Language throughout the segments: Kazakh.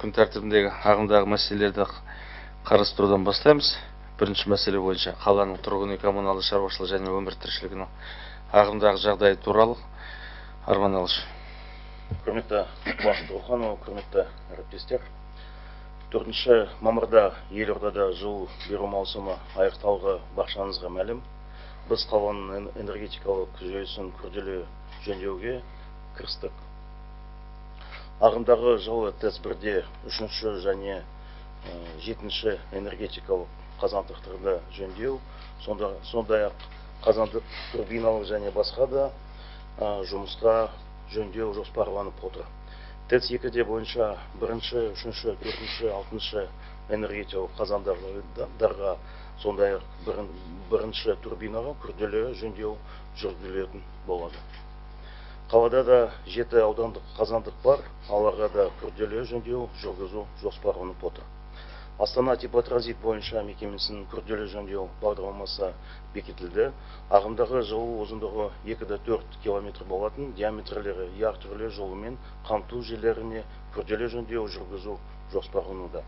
күн тәртібіндегі ағымдағы мәселелерді қарастырудан бастаймыз. Бірінші мәселе бойынша қаланың тұрғын үй коммуналдық шаруашылық және өмір тіршілігінің ағымдағы жағдайы туралы Арман Алыш. Құрметті Бақыт Руханова, құрметті әріптестер. 4 мамырда елордада жылу беру маусымы аяқталғы баршаңызға мәлім. Біз қаланың энергетикалық жүйесін күрделі жөндеуге кірістік. Ағымдағы жылы ТЭЦ-1-де 3-ші және 7-ші энергетикалық қазандықтарды жөндеу, сондай-ақ қазандық турбиналық және басқа да жұмысқа жөндеу жоспарланып отыр. ТЭЦ-2-де бойынша 1-ші, 3-ші, 4-ші, 6-ші энергетикалық қазандықтарға, сондай-ақ 1-ші турбинаға күрделі жөндеу жүргізілетін болады. Қалада да 7 аудандық қазандық бар, аларға да күрделі жөндеу жүргізу жоспарланып отыр. Астана теплотранзит бойынша мекемесінің күрделі жөндеу бағдарламасы бекітілді. Ағымдағы жылу ұзындығы 2-4 км болатын, диаметрлері әртүрлі жолымен қамту желілеріне күрделі жөндеу жүргізу жоспарлануда.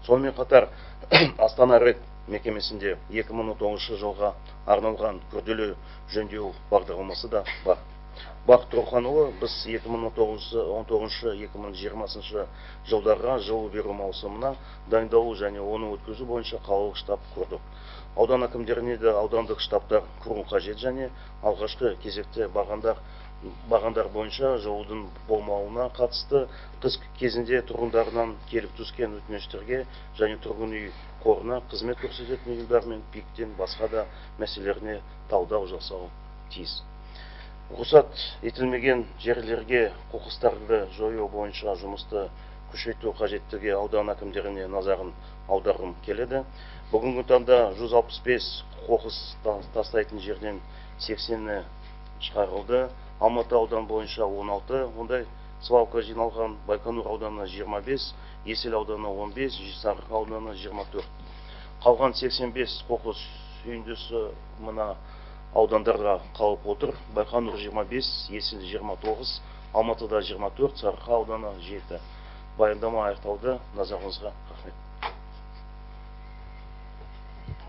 Сонымен қатар Астана РЭК мекемесінде 2019 жылға арналған күрделі жөндеу бағдарламасы да бар. Бақыт Руханова, біз 2019-2020 жылдарға жылу беру маусымына дайындалу және оны өткізу бойынша қалалық штаб құрдық. Аудан әкімдеріне де аудандық штабтар құру қажет және алғашқы кезекте бағандар бойынша жылудың болмауына қатысты қыс кезінде тұрғындарынан келіп түскен өтініштерге және тұрғын үй қорына қызмет көрсететін ұйымдар мен ПИК-тен басқа да мәселелеріне талдау жасау тиіс. Рұқсат етілмеген жерлерге қоқыстарды жою бойынша жұмысты күшейту қажеттігі аудан әкімдеріне назарын аударғым келеді. Бүгінгі таңда 165 қоқыс тастайтын жерден 80-і шығарылды. Алматы аудан бойынша 16, ондай свалка жиналған, Байқоңыр ауданы 25, Есіл ауданы 15, Сарыарқа ауданы 24. Қалған 85 қоқыс үйіндісі мына аудандарға қалып отыр. Байқоңыр 25, Есіл 29, Алматыда 24, Сарыарқа ауданы 7. Баяндама аяқталды. Назарыңызға рахмет.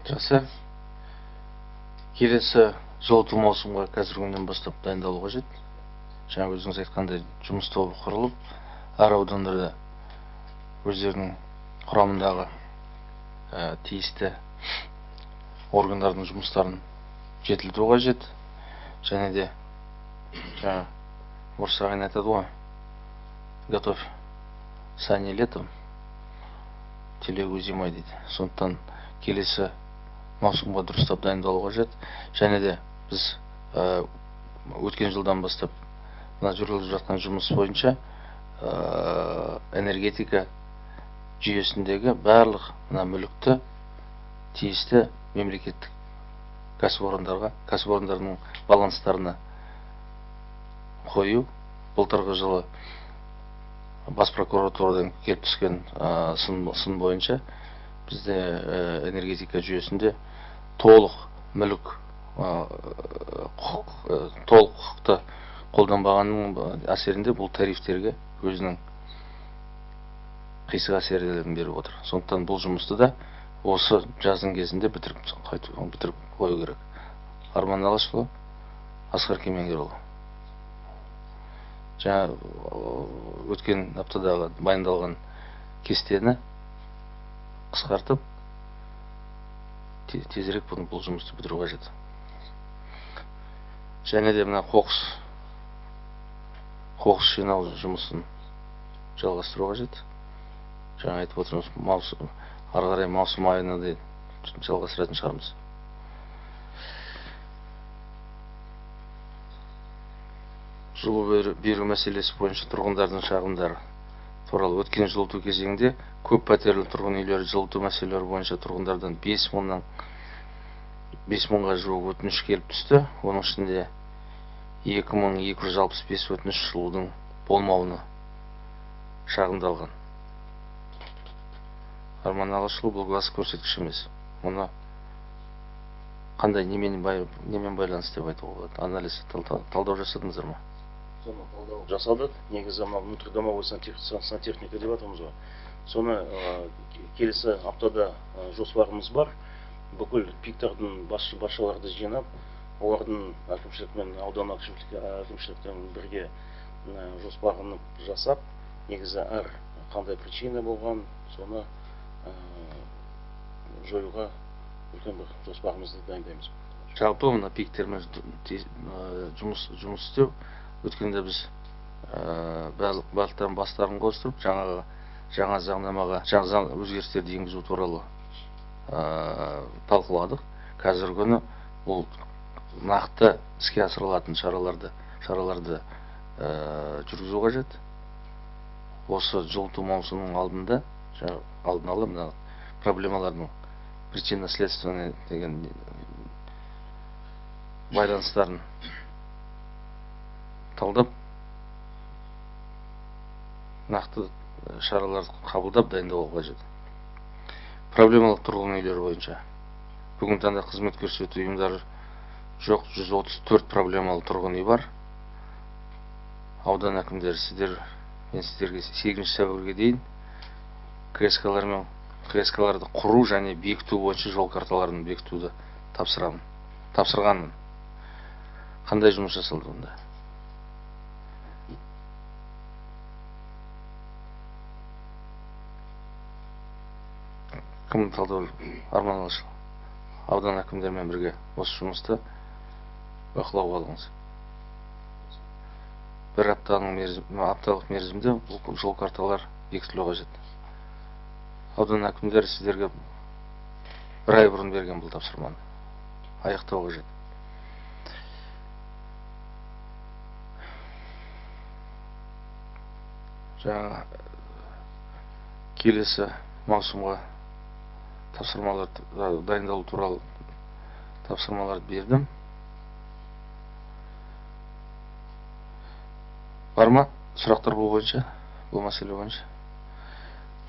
Жақсы. Келесі жылыту маусымға қазіргі күннен бастап дайындалу қажет. Жаңа өзіңіз айтқандай жұмыс тобы құрылып, әр аудандарда өздерінің құрамындағы тиісті органдардың жұмыстарын жетілдіру қажет. Және де жаңа орыс ағайын айтады ғой, готовь сани летом, телегу зимой дейді. Сондықтан келесі маусымға дұрыстап дайындалу қажет. Және де біз өткен жылдан бастап мына жүргізіліп жатқан жұмыс бойынша энергетика жүйесіндегі барлық мына мүлікті тиісті мемлекеттік кәсіпорындардың баланстарына қою. Былтырғы жылы бас прокуратурадан келіп түскен сын бойынша бізде энергетика жүйесінде толық мүлік құқықты қолданбағанның әсерінде бұл тарифтерге өзінің қисық әсерлерін беріп отыр. Сондықтан бұл жұмысты да осы жаздың кезінде бітіріп қою керек. Арман Алышұлы, Асқар Кемеңгерұлы. Жаңа өткен аптадағы баяндалған кестені қысқартып, тезірек бұл жұмысты бітіру қажет. Және де мына қоқыс жинау жұмысын жалғастыру қажет. Жаңа айтып отырмыз, ары қарай маусым айына дейін жалғастыратын шығармыз. Жылу беру мәселесі бойынша тұрғындардың шағымдары туралы өткен жылыту кезеңінде көп пәтерлі тұрғын үйлер жылыту мәселелері бойынша тұрғындардан 5 мыңға жуық өтініш келіп түсті. Оның ішінде 2265 өтініш жылудың болмауына шағымдалған. Арман Алышұлы, бұл класс көрсеткіш емес. Мұны қандай немен байланысты деп айтуға болады? Анализ, талдау жасадыңыздар ма? Талдау жасадық. Негізі внутридомовой сантехника деп атамыз ғой. Соны келесі аптада жоспарымыз бар. Бүкіл пиктардың басшыларды жинап, олардың әкімшілікмен, аудан әкімшіліктермен бірге жоспарын жасап, негізі әр қандай причина болған, соны жоюға үлкен бір жоспарымызды дайындаймыз. Жалпы мына пиктермен жұмыс істеу, өткенде біз барлықтарын бастарын қостырып, жаңа заңнамаға жаңа өзгерістерді енгізу туралы талқыладық. Қазіргі күні бұл нақты іске асырылатын шараларды жүргізу қажет. Осы жылыту маусымының алдында алдын ала мына проблемалардың причинно-следственный деген байланыстарын талдап, нақты шараларды қабылдап дайындауға қажет. Проблемалық тұрғын үйлер бойынша бүгін таңда қызмет көрсету ұйымдары жоқ, 134 проблемалы тұрғын үй бар. Аудан әкімдері мен сіздерге 8 сәуірге дейін КСК-ларды құру және бекіту бойынша жол карталарын бекітуді тапсырғанмын. Қандай жұмыс жасалды онда? Кім талдау? Арман Алашұлы. Аудан әкімдермен бірге осы жұмысты бақылауға алыңыз. Бір апталық мерзімде бұл жол карталар бекітілуі қажет. Аудан әкімдері сіздерге бір ай бұрын берген бұл тапсырманы аяқтау қажет. Жаңа келесі маусымға дайындалу туралы тапсырмаларды бердім. Бар ма сұрақтар бұл бойынша, бұл мәселе бойынша?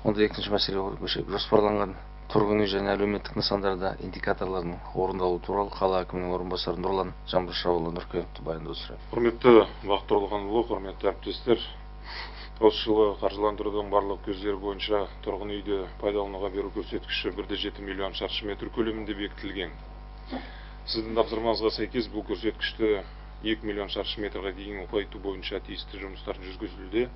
Онда екінші мәселе көшейік. Жоспарланған тұрғын үй және әлеуметтік нысандарда индикаторлардың орындалу туралы қала әкімінің орынбасары Нұрлан Жаңбыршыұлы Нұркеновті баяндау сұраймын. Құрметті Бақыт Тұрлыханұлы, құрметті әріптестер, осы жылы қаржыландырудың барлық көздері бойынша тұрғын үйді пайдалануға беру көрсеткіші 1,7 миллион шаршы метр көлемінде бекітілген. Сіздің тапсырмаңызға сәйкес бұл көрсеткішті 2 миллион шаршы метрге дейін ұлғайту бойынша тиісті жұмыстар жүргізілуде.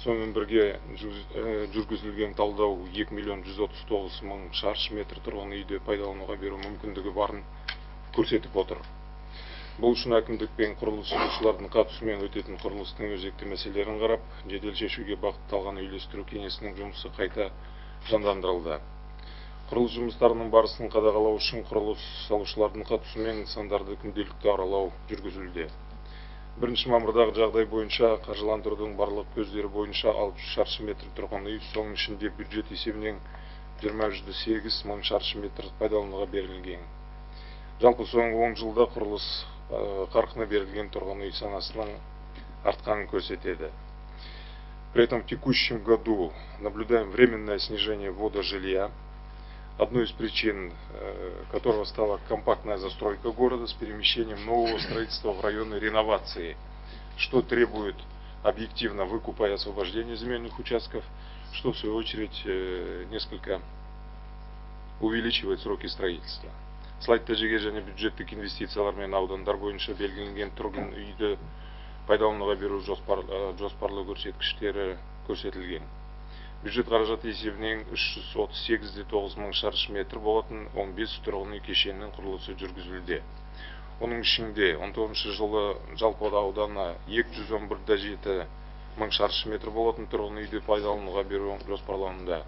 Сонымен бірге жүргізілген талдау 2 миллион 139 мың шаршы метр тұрғын үйді пайдалануға беру мүмкіндігі барын көрсетіп отыр. Бұл үшін әкімдік пен құрылыс жұмысшылардың қатысуымен өтетін құрылыстың өзекті мәселелерін қарап, жедел шешуге бағытталған үйлестіру кеңесінің жұмысы қайта жандандырылды. Құрылыс жұмыстарының барысын қадағалау үшін құрылыс салушылардың қатысуымен нысандарды күнделікті аралау жүргізілуде. 1 мамырдағы жағдай бойынша қаржыландырудың барлық көздері бойынша 60 шаршы метр тұрғын үй, соның ішінде бюджет есебінен 28 мың шаршы метр пайдалануға берілген. Жалпы соңғы 10 жылда құрылыс қарқыны берілген тұрғын үй санасының артқанын көрсетеді. При этом в текущем году наблюдаем временное снижение ввода жилья, одной из причин которого стала компактная застройка города с перемещением нового строительства в районы реновации, что требует объективно выкупа и освобождения земельных участков, что в свою очередь несколько увеличивает сроки строительства. Слайдта жеке және бюджеттік инвестициялар мен аудандар бойынша белгіленген тұрғын үйді пайдалануға беру жоспарлы көрсеткіштері көрсетілген. Бюджет қаражаты есебінен 338,9 мың шаршы метр болатын 15 тұрғын үй кешенінің құрылысы жүргізілуде. Оның ішінде 19 жылы жалпы ауданы 211,7 мың шаршы метр болатын тұрғын үйді пайдалануға беру жоспарлануда.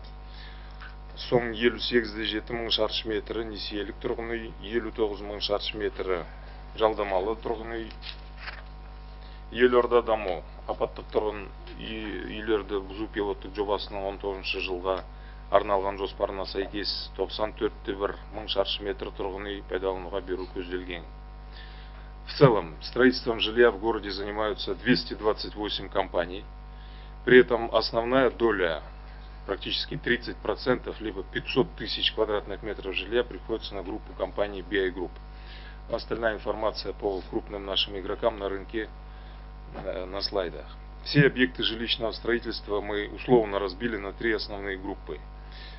Соң 58,7 мың шаршы метрі несиелік тұрғын үй, 59 мың шаршы метрі жалдамалы тұрғын үй. Елорда даму апаттық тұрғын үйлерді бұзу пилоттық жобасының 19 жылға арналған жоспарына сәйкес 94,1 мың шаршы метр тұрғын үй пайдалануға беру көзделген. В целом, строительством жилья в городе занимаются 228 компаний. При этом основная доля, практически 30%, либо 500 тысяч квадратных метров жилья, приходится на группу компаний BI Group. Остальная информация по крупным нашим игрокам на рынке на слайдах. Все объекты жилищного строительства мы условно разбили на три основные группы.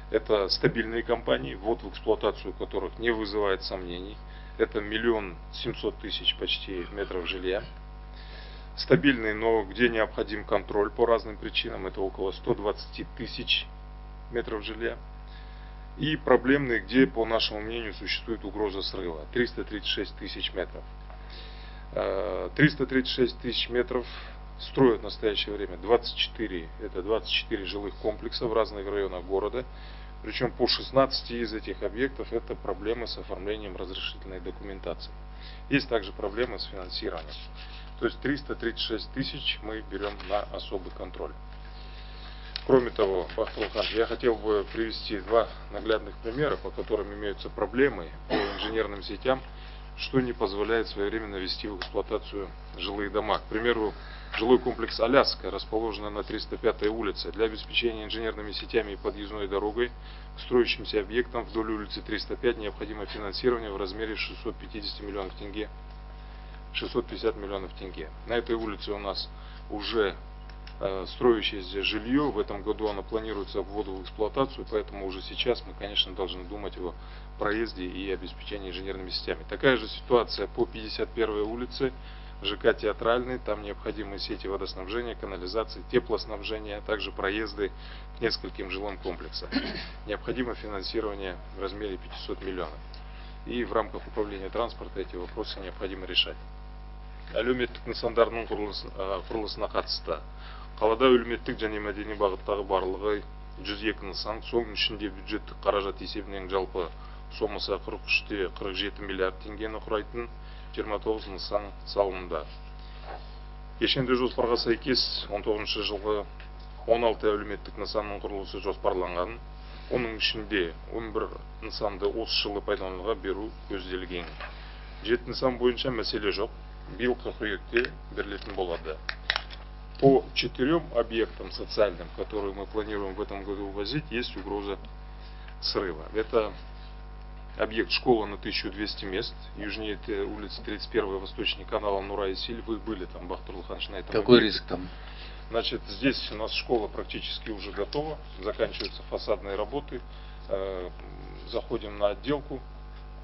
Это стабильные компании, ввод в эксплуатацию которых не вызывает сомнений. Это 1 700 000 почти метров жилья. Стабильные, но где необходим контроль по разным причинам, это около 120 000 метров жилья. И проблемные, где, по нашему мнению, существует угроза срыва, 336 000 метров. 336 000 метров строят в настоящее время 24 жилых комплекса в разных районах города. Причем по 16 из этих объектов это проблемы с оформлением разрешительной документации. Есть также проблемы с финансированием. То есть 336 000 мы берем на особый контроль. Кроме того, Бахтир Алханович, я хотел бы привести два наглядных примера, по которым имеются проблемы по инженерным сетям, что не позволяет своевременно ввести в эксплуатацию жилые дома. К примеру, жилой комплекс Аляска, расположенный на 305-й улице. Для обеспечения инженерными сетями и подъездной дорогой к строящимся объектам вдоль улицы 305 необходимо финансирование в размере 650 миллионов тенге. 650 миллионов тенге. На этой улице у нас уже строящееся жилье. В этом году оно планируется вводу в эксплуатацию, поэтому уже сейчас мы, конечно, должны думать о проезде и обеспечении инженерными сетями. Такая же ситуация по 51-й улице, ЖК Театральный. Там необходимы сети водоснабжения, канализации, теплоснабжения, а также проезды к нескольким жилым комплексам. Необходимо финансирование в размере 500 миллионов. И в рамках управления транспорта эти вопросы необходимо решать. Әлеуметтік нысандардың құрылысына қатысты. Қалада әлеуметтік және мәдени бағыттағы барлығы 102 нысан, соның ішінде бюджеттік қаражат есебінен жалпы сомасы 43,47 миллиард теңгені құрайтын 29 нысан салынды. Кешенді жоспарға сәйкес 19 жылғы 16 әлеуметтік нысанның құрылысы жоспарланған. Оның ішінде 11 нысанды осы жылы пайдалануға беру көзделген. 7 нысан бойынша мәселе жоқ. Биыл қыркүйекте берілетін болады. По 4 объектам социальным, которые мы планируем в этом году увозить, есть угроза срыва. Это объект школа на 1200 мест, южнее это улица 31, восточнее канала Нура и Силь. Вы были там, Бахтир Алханович, на этом Какой объекте. риск там? Значит, здесь у нас школа практически уже готова, заканчиваются фасадные работы, заходим на отделку,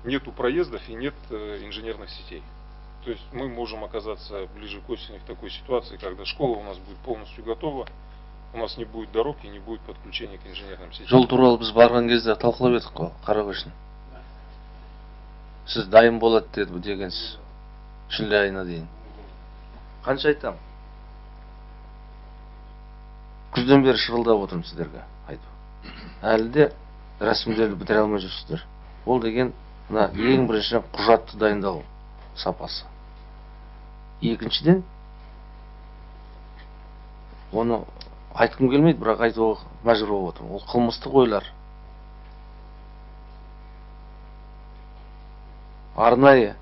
нету проездов и нет инженерных сетей. То есть мы можем оказаться ближе к осени в такой ситуации, когда школа у нас будет полностью готова, у нас не будет дорог и не будет подключения к инженерным сетям. Жол туралы біз барған кезде талқылап едік қой, Қарағөшін. Сіз дайын болады дегенсіз. Шілде айына дейін. Қанша айтам? Күзден бері шырылдап отырмын сіздерге айтып. Әлі де рәсімдерді бітіре алмай жүрсіздер. Ол деген мына ең бірінші құжатты дайындау сапасы. Екіншіден, оны айтқым келмейді, бірақ айтуға мәжбүр болып отырмын. Ол қылмыстық ойлар. Арнайы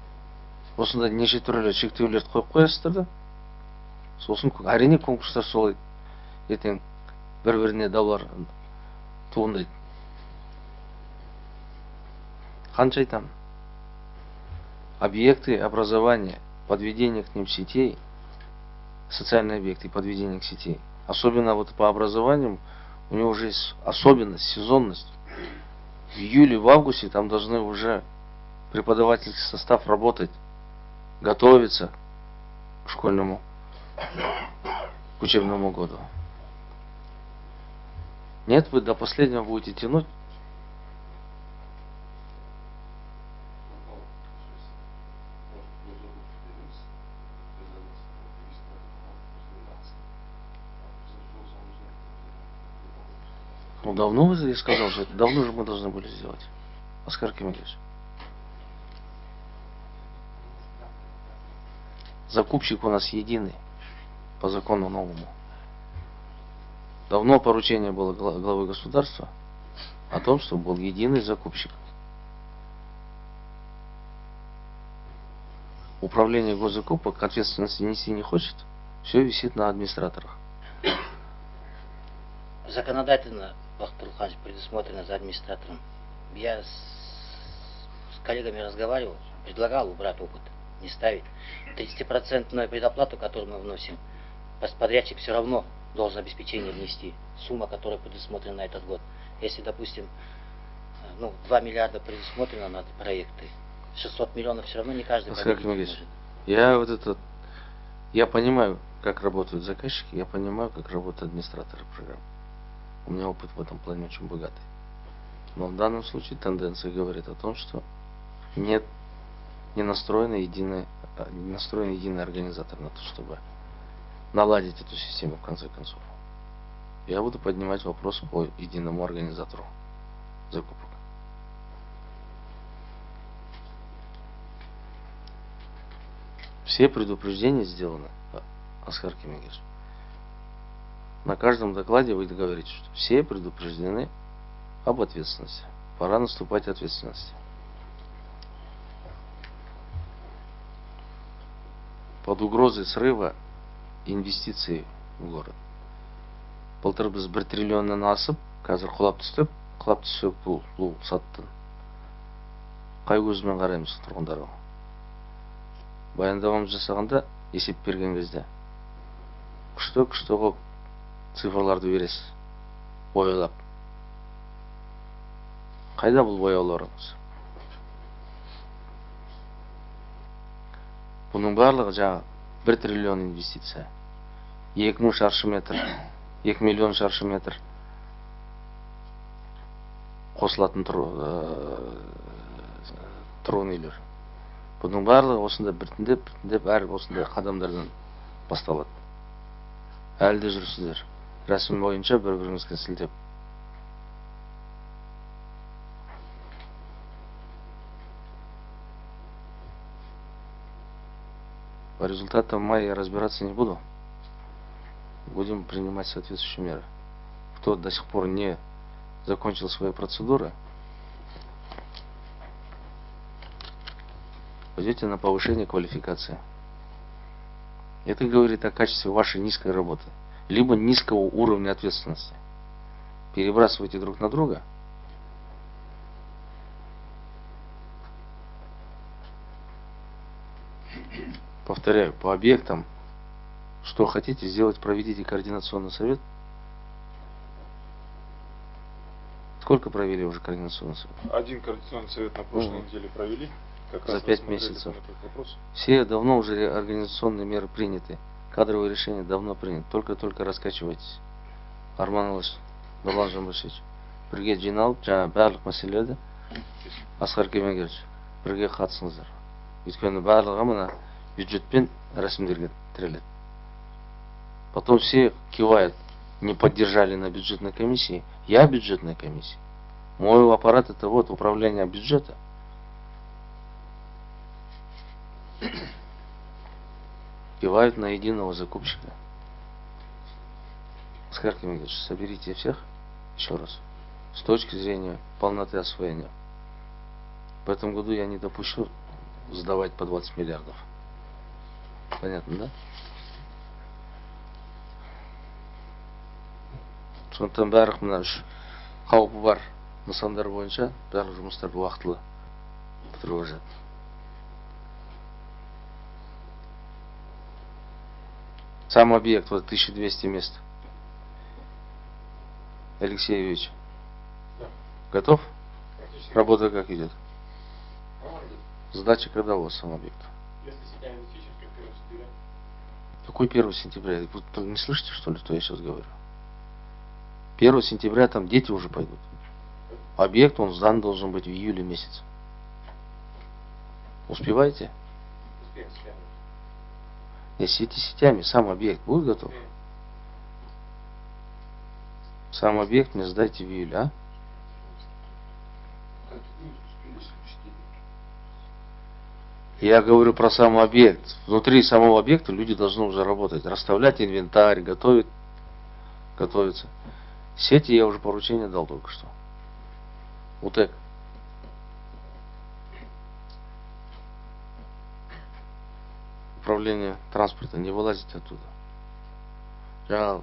осындай неше түрлі шектеулерді қойып қоясыздар да. Сосын әрине конкурстар солай ертең бір-біріне даулар туындайды. Қанша айтамын? Объекты образования, подведение к ним сетей, социальные объекты и подведение к сетей. Особенно вот по образованию у него уже есть особенность, сезонность. В июле, в августе там должны уже преподавательский состав работать, готовиться к школьному, к учебному году. Нет, вы до последнего будете тянуть. Ну давно я сказал, что это давно же мы должны были сделать. Оскар Кемелевич. Закупщик у нас единый по закону новому. Давно поручение было главы государства о том, что был единый закупщик. Управление госзакупок ответственности нести не хочет, все висит на администраторах. Законодательно, Бахтир Алханович, предусмотрено за администратором. Я с коллегами разговаривал, предлагал убрать опыт, не ставить. 30% предоплату, которую мы вносим, подрядчик все равно должен обеспечение внести. Сумма, которая предусмотрена на этот год. Если, допустим, 2 миллиарда предусмотрено на проекты, 600 миллионов все равно не каждый Оскар победитель Кемегевич, может. я понимаю, как работают заказчики, я понимаю, как работают администраторы программ. У меня опыт в этом плане очень богатый. Но в данном случае тенденция говорит о том, что не настроен единый организатор на то, чтобы наладить эту систему в конце концов. Я буду поднимать вопрос по единому организатору закупок. Все предупреждения сделаны, Оскар Кемегевич. На каждом докладе вы говорите, что все предупреждены об ответственности. Пора наступать ответственности. Под угрозой срыва инвестиций в город. 1,5 триллионнан асып, қазір құлап түсіп бұл саттын. Қай көзімен қараймыз тұрғындарға? Баяндамамыз жасағанда есеп берген кезде күшті қылып цифрларды бересіз, боялап. Қайда бұл бояуларыңыз? Бұның барлығы жаңа 1 триллион инвестиция, 2 шаршы метр, 2 миллион шаршы метр қосылатын тұрғын үйлер. Бұның барлығы осында біртіндеп әр осындай қадамдардан басталады. Әлі де жүрсіздер. Рәсім бойынша бір-біріңізге сілтеп. По результатам мая я разбираться не буду. Будем принимать соответствующие меры. Кто до сих пор не закончил свои процедуры, пойдете на повышение квалификации. Это говорит о качестве вашей низкой работы, либо низкого уровня ответственности. Перебрасывайте друг на друга. Повторяю, по объектам, что хотите сделать, проведите координационный совет. Сколько провели уже координационный совет? Один координационный совет на прошлой неделе провели. Как За раз 5 рассмотрели месяцев. этот вопрос. Все давно уже организационные меры приняты. Кадровые решения давно приняты. Только раскачивайтесь. Арман Алыш, Нурлан Жамбашевич. Бірге жиналып, жаңа барлық мәселелерді Асқар Кемегевич, бірге қатысыңыздар. Өйткені барлығы мына бюджетпен рәсімдерге тіреледі. Потом все кивают, не поддержали на бюджетной комиссии. Я бюджетная комиссия. Мой аппарат это вот управление бюджета. Кивают на единого закупщика. Оскар Кемегевич, соберите всех еще раз. С точки зрения полноты освоения. В этом году я не допущу сдавать по 20 миллиардов. Понятно, да? Сондықтан барлық мына үш қаупі бар нысандар бойынша барлық жұмыстарды уақытылы бітіруге қажет. Сам объект, вот 1200 мест. Алексей Юрьевич, готов? Работа как идет? Сдача когда у вас сам объект? Какой 1 сентября? Вы не слышите, что ли, что я сейчас говорю? 1 сентября там дети уже пойдут. Объект, он сдан должен быть в июле месяце. Успеваете? Не сети сетями, сам объект будет готов? Сам объект мне сдайте в июле, а? Я говорю про сам объект. Внутри самого объекта люди должны уже работать, расставлять инвентарь, готовиться. Сети я уже поручение дал только что. УТЭК. Управление транспорта, не вылазите оттуда. Жаңа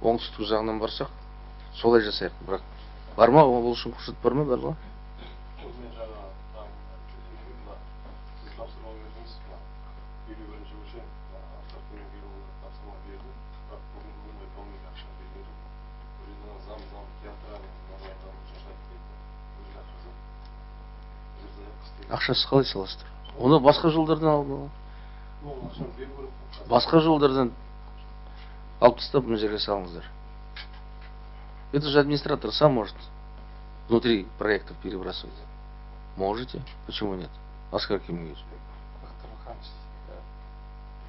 оңтүстік жағынан барсақ, солай жасайық. Бірақ бар ма, ол үшін құжат бар ма, бар ма? елу бірінші бойынша автокөлік беруге тапсырма берді. Бірақ бүгінгі күні экономика ақша бермеді. Бұл жерде зам театральный нормалардан жасайды дейді. Өз ақшасы. Ақшасы қалай саласыздар? Оны басқа жолдардан алып Ол ақшаны беру керек. басқа жолдардан алып тастап мына жерге салыңыздар. Это же администратор сам может внутри проектов перебрасывать. Можете? Почему нет? Оскар Кимович. Артур Михайлович,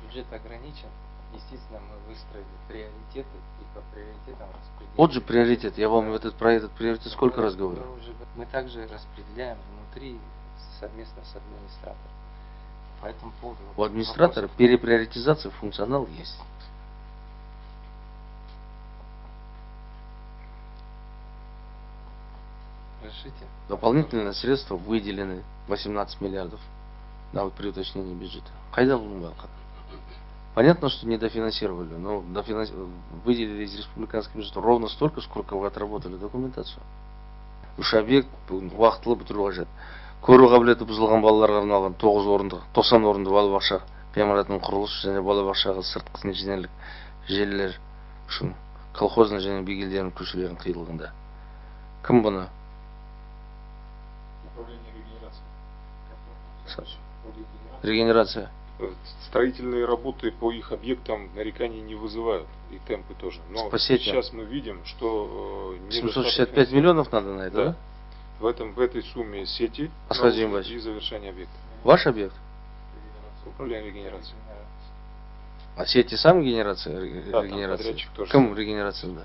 бюджет ограничен. Естественно, мы выстроили приоритеты и по приоритетам распределяем. Вот же приоритет. Я вам про этот приоритет сколько раз говорю. Мы также распределяем внутри совместно с администратором. По этому поводу. У администратора переприоритизация функционал есть. Решите. Дополнительные средства выделены 18 миллиардов. Да, вот при уточнении бюджета. Қайда бұның бәрі? Понятно, что недофинансировали, но выделили из республиканского бюджета ровно столько, сколько вы отработали документацию. Үш объект уақытылы бітіру қажет. Көру қабілеті бұзылған балаларға арналған 90 орынды балабақша ғимаратының құрылысы және балабақшаға сыртқы инженерлік желілер үшін колхозный және бигелдердің көшелерінің қиылығында. Кім бұны? Управление регенерации. Регенерация. Строительные работы по их объектам нареканий не вызывают, и темпы тоже. Но Спасибо. сейчас мы видим, что 765 миллионов надо на это, да? В этой сумме сети Асхат Зимбаевич. и завершение объекта. Ваш объект? Управление регенерацией. А сети сам генерация? Да, там Регенерация. подрядчик тоже. Кому регенерация, да?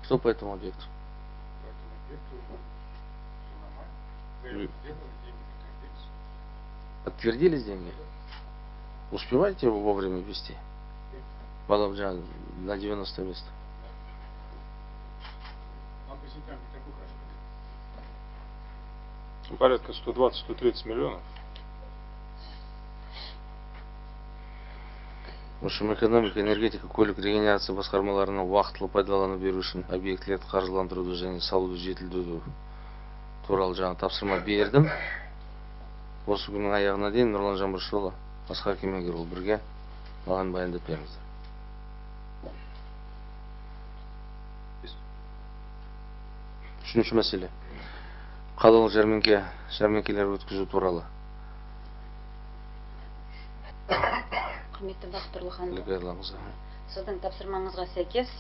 Кто по этому объекту? Подтвердились деньги? Успеваете его вовремя ввести? Балабджан на 90 мест. Порядка 120-130 миллионов. В общем, экономика, энергетика, көлік регенерация басқармаларына уақытылы пайдалану беру үшін объектілерді қаржыландыруды және салуды жетілдіруді туралы жаңа тапсырма бердім. Осы күннің аяғына дейін Нұрлан Жаңбыршыұлы, Асқар Кемегерұлы бірге маған баяндап беріңіздер. Үшінші мәселе. Қалалық жәрмеңкелер өткізу туралы. Құрметті Бақтырлы ханым, Легайлаңыз. сіздің тапсырмаңызға сәйкес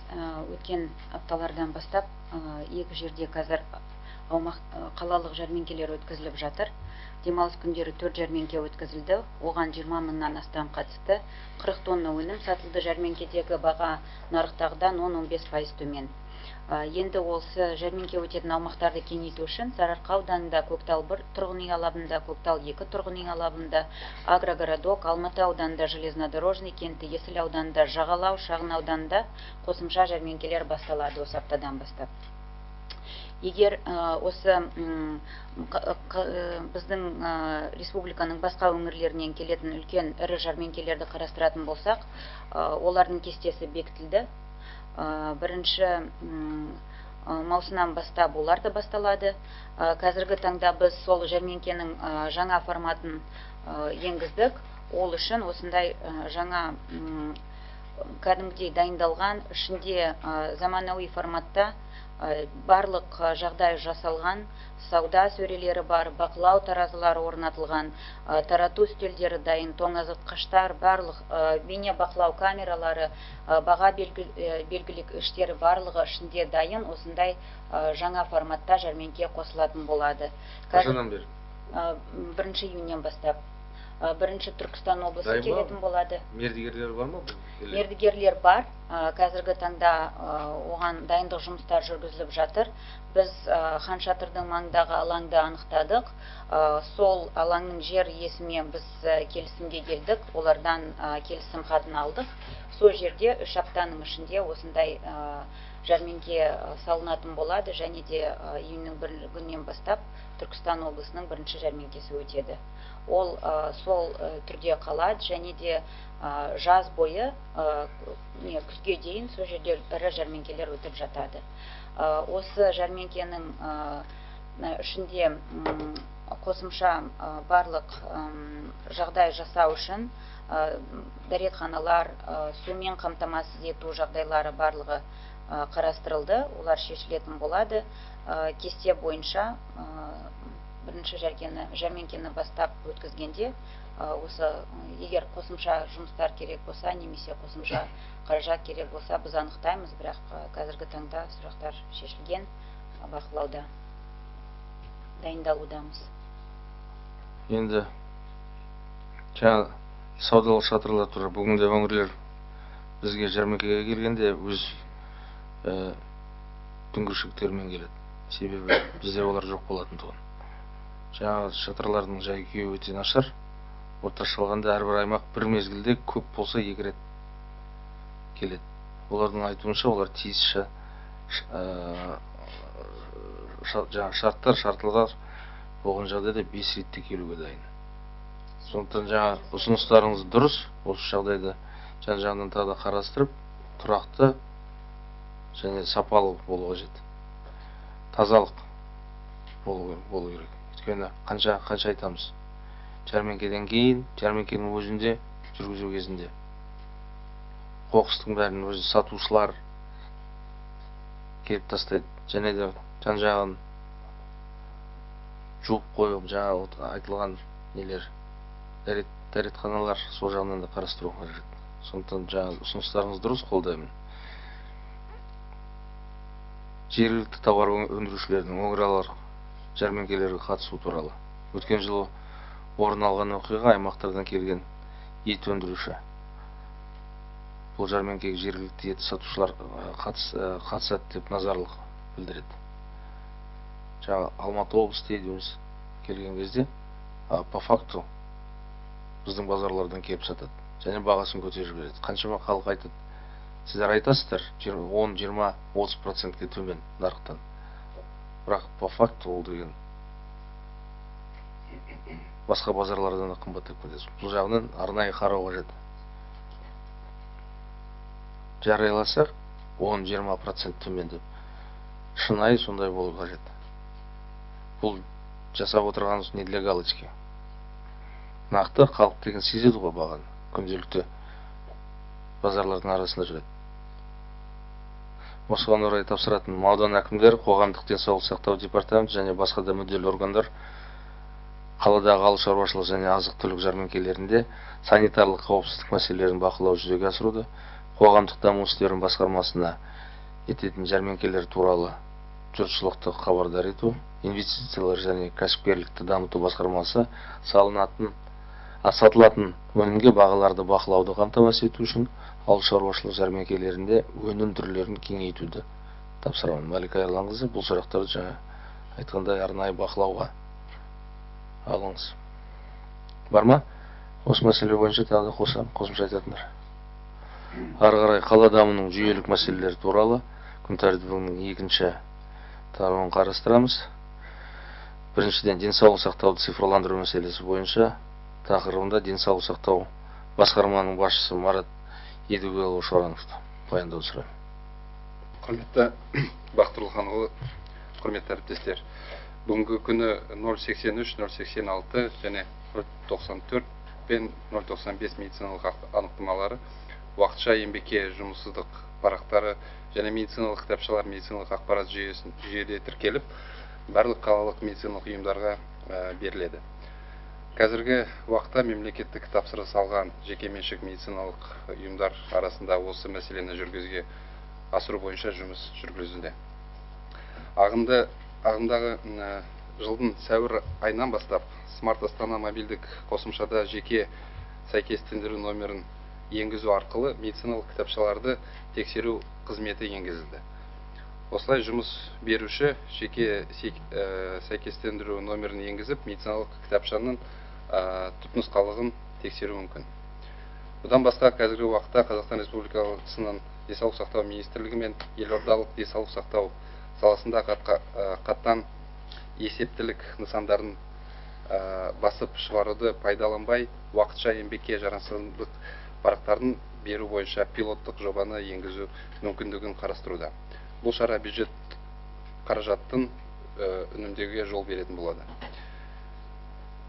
өткен апталардан бастап екі жерде қазір қалалық жәрмеңкелер өткізіліп жатыр. Демалыс күндері 4 жәрмеңке өткізілді. Оған 20 мыңнан астам қатысты. 40 тонна өнім сатылды. Жәрмеңкедегі баға нарықтағыдан 10-15% төмен. Енді осы жәрмеңке өтетін аумақтарды кеңейту үшін Сарыарқа ауданында Көктал 1 тұрғын үй алабында, Көктал 2 тұрғын үй алабында, Агрогородок, Алматы ауданында Железнодорожный кенті, Есіл ауданында Жағалау шағын ауданында қосымша жәрмеңкелер басталады осы аптадан бастап. Егер осы біздің республиканың басқа өңірлерінен келетін үлкен ірі жәрмеңкелерді қарастыратын болсақ, олардың кестесі бекітілді. Бірінші маусымнан бастап олар да басталады. Қазіргі таңда біз сол жәрмеңкенің жаңа форматын енгіздік. Ол үшін осындай жаңа кәдімгідей дайындалған, ішінде заманауи форматта барлық жағдай жасалған, сауда сөрелері бар, бақылау таразылары орнатылған, тарату үстелдері дайын, тоңазытқыштар, барлық бейне бақылау камералары, баға белгілік іштері барлығы ішінде дайын, осындай жаңа форматта жәрмеңке қосылатын болады. Қашаннан бері? 1 июньнен бастап. Бірінші Түркістан облысы келетін болады. Мердігерлер бар ма? Мердігерлер бар. Қазіргі таңда оған дайындық жұмыстар жүргізіліп жатыр. Біз Хан Шатырдың маңындағы алаңды анықтадық. Сол алаңның жер иесімен біз келісімге келдік. Олардан келісім хатын алдық. Сол жерде 3 аптаның ішінде осындай жәрмеңке салынатын болады. Және де июньнің 1 күнінен бастап Түркістан облысының бірінші жәрмеңкесі өтеді. Ол сол түрде қалады, және де жаз бойы күзге дейін сол жерде ірі жәрмеңкелер өтіп жатады. Осы жәрмеңкенің ішінде қосымша барлық жағдай жасау үшін дәретханалар, сумен қамтамасыз ету жағдайлары барлығы қарастырылды. Олар шешілетін болады. Кесте бойынша бірінші жәрмеңкені бастап өткізгенде осы егер қосымша жұмыстар керек болса, немесе қосымша қаражат керек болса, біз анықтаймыз, бірақ қазіргі таңда сұрақтар шешілген, бақылауда, дайындалудамыз. Енді жаңа саудалық шатырлар туралы бүгінде өңірлер бізге жәрмеңкеге келгенде өз дүңгіршектермен келеді. Себебі бізде олар жоқ болатын тұғын. Жаңа шатырлардың жай-күйі өте нашар. Орташа алғанда әрбір аймақ бір мезгілде көп болса 2 рет келеді. Олардың айтуынша олар тиісті шарттылар болған жағдайда 5 ретте келуге дайын. Сондықтан жаңа ұсыныстарыңыз дұрыс. Осы жағдайда жан-жағынан тағы да қарастырып, тұрақты және сапалы болу қажет. Тазалық болу керек. Өйткені қанша айтамыз. Жәрмеңкеден кейін, жәрмеңкенің өзінде жүргізу кезінде қоқыстың бәрін өзі сатушылар келіп тастайды. Және де жан-жағын жуып қойып, жаңа айтылған нелер, дәретханалар сол жағынан да қарастыру қажет. Сондықтан жаңа ұсыныстарыңыз дұрыс, қолдаймын. Жергілікті тауар өндірушілердің өңіраралық жәрмеңкелерге қатысу туралы. Өткен жылы орын алған оқиға аймақтардан келген ет өндіруші. Бұл жәрмеңкеге жергілікті ет сатушылар қатысады деп назарлық білдіреді. Жаңа Алматы облысы дейміз келген кезде, по факту біздің базарлардан келіп сатады. Және бағасын көтеріп береді. Қаншама халық айтады. Сіздер айтасыздар 10, 20, 30%-ке төмен нарықтан. Бірақ по факту ол деген басқа базарлардан да қымбаттап кетеді. Бұл жағынан арнайы қарау қажет. Жарияласақ 10-20% төмен деп. Шынайы сондай болу қажет. Бұл жасап отырғанымыз не для галочки. Нақты халық деген сезеді ғой бағаны. Күнделікті базарлардың арасында жүреді. Осыған орай тапсыратын аудан әкімдері, қоғамдық денсаулық сақтау департаменті және басқа да мүдделі органдар қаладағы ауыл шаруашылық және азық-түлік жәрмеңкелерінде санитарлық қауіпсіздік мәселелерін бақылау жүзеге асыруды, қоғамдық даму істерін басқармасына ететін жәрмеңкелер туралы жұртшылықты хабардар ету, инвестициялар және кәсіпкерлікті дамыту басқармасы сатылатын өнімге бағаларды бақылауды қамтамасыз ету үшін ауыл шаруашылық жәрмеңкелерінде өнім түрлерін кеңейтуді тапсырамын. Малика Ерланқызы, бұл сұрақтарды жаңа айтқандай арнайы бақылауға алыңыз. Бар ма? Осы мәселе бойынша тағы да қосымша айтатындар. Ары қарай қала дамуының жүйелік мәселелері туралы күн тәртібінің 2-ші тарауын қарастырамыз. Біріншіден, денсаулық сақтауды цифрландыру мәселесі бойынша тақырыбында денсаулық сақтау басқарманың басшысы Марат Едігелұлы Шорановты баяндауды сұраймын. Құрметті Бақтырұлы, құрметті әріптестер, бүгінгі күні 083, 086 және 094 пен 095 медициналық анықтамалары, уақытша еңбекке жұмыссыздық парақтары және медициналық кітапшалар медициналық ақпарат жүйеде тіркеліп, барлық қалалық медициналық ұйымдарға беріледі. Қазіргі уақытта мемлекеттік тапсырыс алған жекеменшік медициналық ұйымдар арасында осы мәселені жүргізуге асыру бойынша жұмыс жүргізілді. Ағымдағы жылдың сәуір айынан бастап Смарт Астана мобильдік қосымшада жеке сәйкестендіру номерін енгізу арқылы медициналық кітапшаларды тексеру қызметі енгізілді. Осылай жұмыс беруші жеке сәйкестендіру номерін енгізіп, медициналық кітапшаның түпнұсқалығын тексеру мүмкін. Бұдан басқа қазіргі уақытта Қазақстан Республикасының денсаулық сақтау министрлігі мен елордалық денсаулық сақтау саласында қаттан есептілік нысандарын басып шығаруды пайдаланбай, уақытша еңбекке жарамсыздық парақтарын беру бойынша пилоттық жобаны енгізу мүмкіндігін қарастыруда. Бұл шара бюджет қаражаттың үнемдеуге жол беретін болады.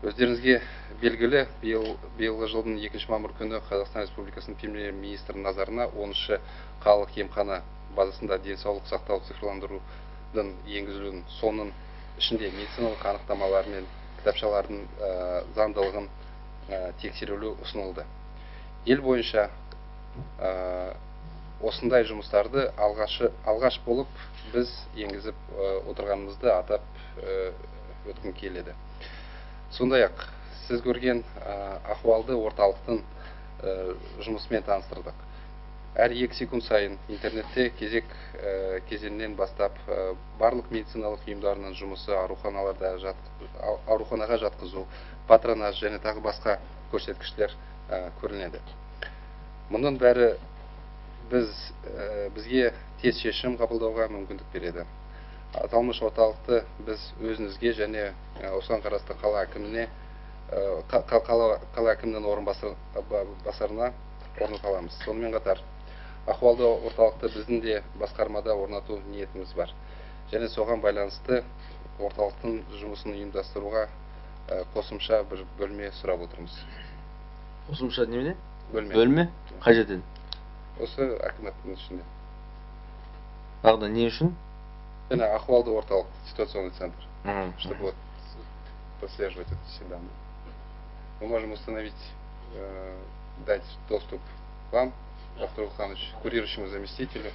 Өздеріңізге белгілі, биылғы жылдың 2 мамыр күні Қазақстан Республикасының премьер-министрінің назарына 10-шы қалалық емхана базасында денсаулық сақтау цифрландырудың енгізілуін, соның ішінде медициналық анықтамалар мен кітапшалардың заңдылығын тексерілу ұсынылды. Ел бойынша осындай жұмыстарды алғаш болып біз енгізіп отырғанымызды атап өткім келеді. Сондай-ақ сіз көрген ахуалды орталықтың жұмысымен таныстырдық. Әр 2 секунд сайын интернетте кезеңнен бастап барлық медициналық ұйымдарының жұмысы, ауруханаға жатқызу, патронаж және тағы басқа көрсеткіштер көрінеді. Мұның бәрі бізге тез шешім қабылдауға мүмкіндік береді. Аталмыш орталықты біз өзіңізге және осыған қарасты қала әкімінің орынбасарына орнат аламыз. Сонымен қатар, ахуалды орталықты біздің де басқармада орнату ниетіміз бар. Және соған байланысты орталықтың жұмысын ұйымдастыруға қосымша бір бөлме сұрап отырмыз. Қосымша немене? Бөлме. Қажет еді? Осы әкіметтің ішінде. Ағда не үшін? Және ахуалды орталық, ситуационный центр, чтобы Чтобы прослеживать это всегда. Мы можем установить, дать доступ к вам, Артур Луханович, курирующему заместителю.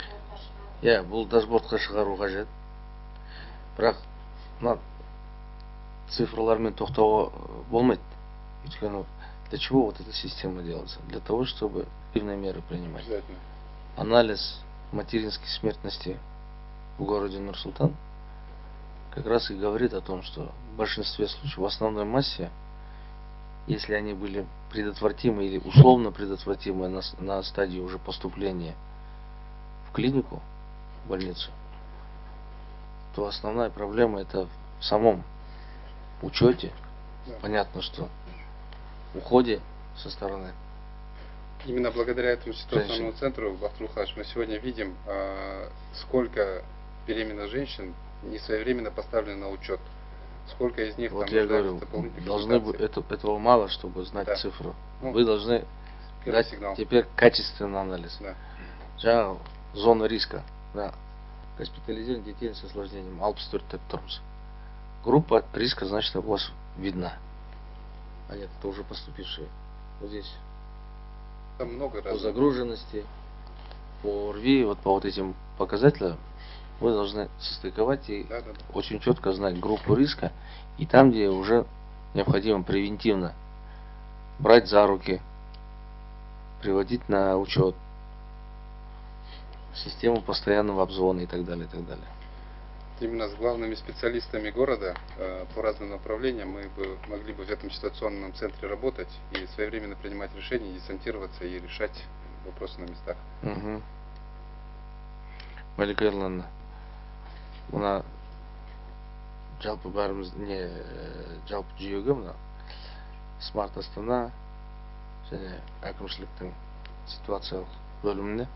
бұл дашбордқа шығару қажет. Бірақ цифрлармен тоқтауға болмайды. Өйткені для чего вот эта система делается? Для того, чтобы активные меры принимать. Обязательно. Анализ материнской смертности в городе Нур-Султан как раз и говорит о том, что в большинстве случаев, в основной массе, если они были предотвратимы или условно предотвратимы на стадии уже поступления в клинику, в больницу, то основная проблема это в самом учете. Да. Понятно, что уходе со стороны. Именно благодаря этому ситуационному центру, Артур Луханович, мы сегодня видим, сколько беременных женщин не своевременно поставлены на учет. Сколько из них Вот там я нуждаются говорю, в дополнительной должны консультации. этого мало, чтобы знать Да. цифру. Ну, Вы должны первый дать сигнал. теперь качественный анализ. Да. Жаңағы зона риска. Да. Госпитализированных детей с осложнением 64 деп тұрмыз. Группа риска, значит, у вас видна. А нет, это уже поступившие. Вот здесь Там много по разных. загруженности, по РВИ, вот по вот этим показателям вы должны состыковать и Да. очень четко знать группу риска и там, где уже необходимо превентивно брать за руки, приводить на учет, систему постоянного обзвона и так далее, и так далее. Именно с главными специалистами города по разным направлениям мы могли бы в этом ситуационном центре работать и своевременно принимать решения, десантироваться и решать вопросы на местах. Малика Ерлановна, мына жалпы бәріміз жалпы жүйеге мына Смарт Астана және әкімшіліктің ситуациялық бөліміне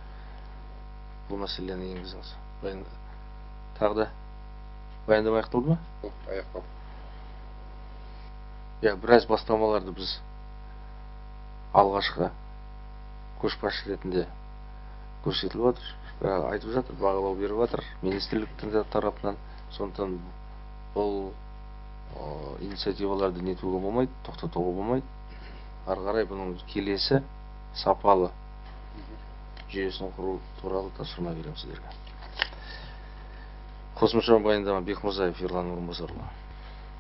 бұл мәселені енгізіңіз. Тағы да баяндама аяқталды ма? Аяқталды. Біраз бастамаларды біз алғашқы көшбасшы ретінде көрсетіліп жатыр. Айтып жатыр, бағалау беріп жатыр министрліктің тарапынан. Сондықтан бұл инициативаларды нетуге болмайды, тоқтатуға болмайды. Ары қарай бұның келесі сапалы жүйесін құру туралы тапсырма беремін сіздерге. Қосымша баяндама Бекмырзаев Ерлан Орынбасарұлы.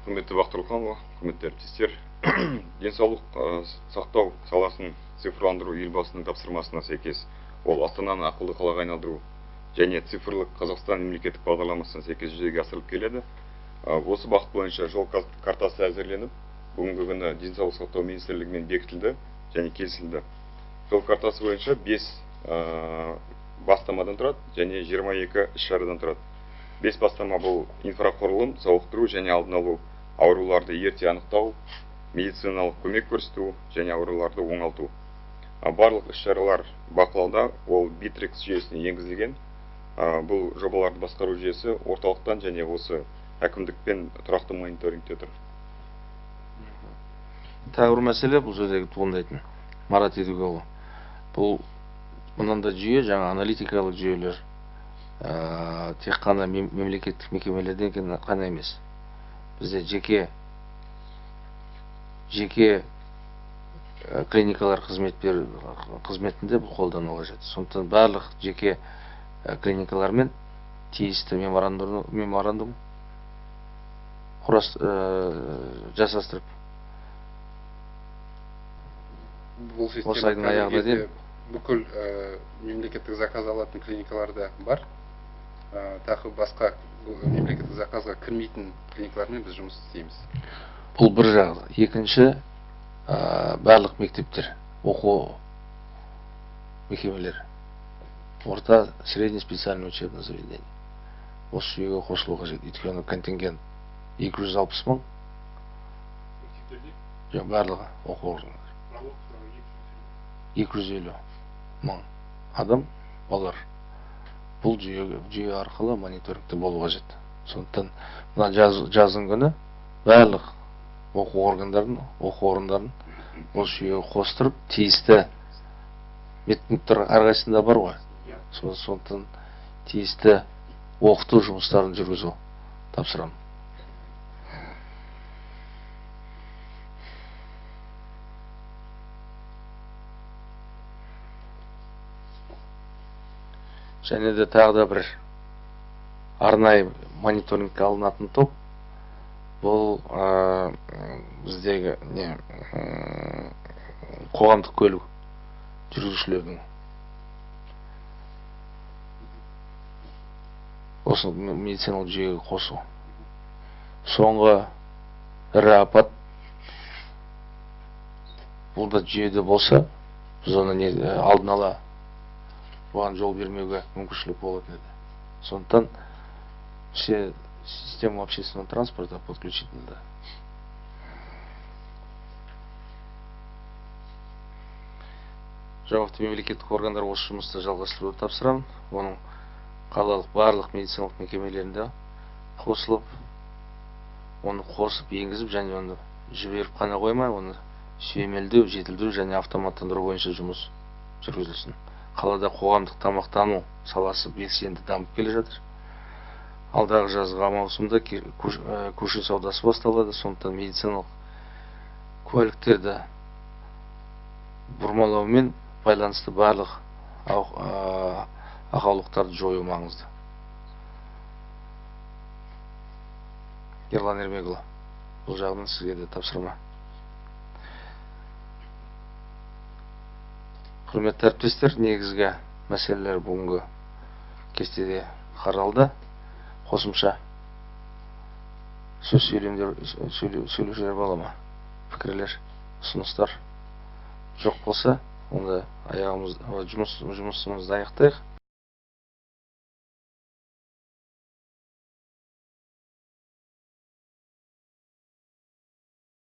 Құрметті Бақтар Ұлықанұлы, құрметті әріптестер, денсаулық сақтау саласын цифрландыру елбасының тапсырмасына сәйкес, ол Астананы ақылды қалаға айналдыру және цифрлық Қазақстан мемлекеттік бағдарламасына сәйкес жүзеге асырылып келеді. Осы бағыт бойынша жол картасы әзірленіп, бүгінгі күні денсаулық сақтау министрлігімен бекітілді және келісілді. Жол картасы бойынша 5 бастамадан тұрады және 22 іс-шарадан тұрады. 5 бастама бұл инфрақұрылым, сауықтыру және алдын алу, ауруларды ерте анықтау, медициналық көмек көрсету және ауруларды оңалту. Барлық іс-шаралар бақылауда, ол Bittrex жүйесіне енгізілген. Бұл жобаларды басқару жүйесі орталықтан және осы әкімдікпен тұрақты мониторингте тұр. тағы бір мәселе бұл жердегі туындайтын Марат Едігеұлы. Бұл мынандай жүйе, жаңа аналитикалық жүйелер тек қана мемлекеттік мекемелерден ғана емес. Бізде жеке клиникалар қызметінде бұл қолдану қажет. Сондықтан барлық жеке клиникалармен тиісті меморандум жасастырып, бұл айдың аяғына дейін бүкіл мемлекеттік заказ алатын клиникаларда бар. Тағы басқа мемлекеттік заказға кірмейтін клиникалармен біз жұмыс істейміз. Бұл бір жағы. Екінші, барлық мектептер, оқу мекемелер, орта, средний специальный учебное заведение. Осы жүйеге қосылу қажет. Өйткені контингент 260 мың. Жоқ, барлығы оқу орындары. 250 мың адам, олар бұл жүйе арқылы мониторингте болу қажет. Сондықтан мына жазың күні барлық оқу орындарын осы жүйеге қостырып, тиісті медпункттар әрқайсысында бар ғой. Сондықтан тиісті оқыту жұмыстарын жүргізу тапсырамын. Және де тағы да бір арнайы мониторингке алынатын топ, бұл біздегі қоғамдық көлік жүргізушілердің осы медициналық жүйеге қосу. Соңғы ірі апат бұл да жүйеде болса, біз оны алдын ала бұған жол бермеуге мүмкіншілік болады еді. Сондықтан все систему общественного транспорта подключить надо. Жауапты мемлекеттік органдар осы жұмысты жалғастыруды тапсырамын. Оның қалалық барлық медициналық мекемелерінде қосылып, оны қосып, енгізіп, және оны жіберіп қана қоймай, оны сүйемелдеу, жетілдіру және автоматтандыру бойынша жұмыс жүргізілсін. Қалада қоғамдық тамақтану саласы белсенді дамып келе жатыр. Алдағы жазғы маусымда көше саудасы басталады. Сондықтан медициналық куәліктерді бұрмалаумен байланысты барлық ақаулықтарды жою маңызды. Ерлан Ермекұлы, бұл жағынан сізге де тапсырма. Құрметті әріптестер, негізгі мәселелер бүгінгі кестеде қаралды. Қосымша сөз сөйлеушілер бола ма? Пікірлер, ұсыныстар жоқ болса, онда жұмысымызды аяқтайық.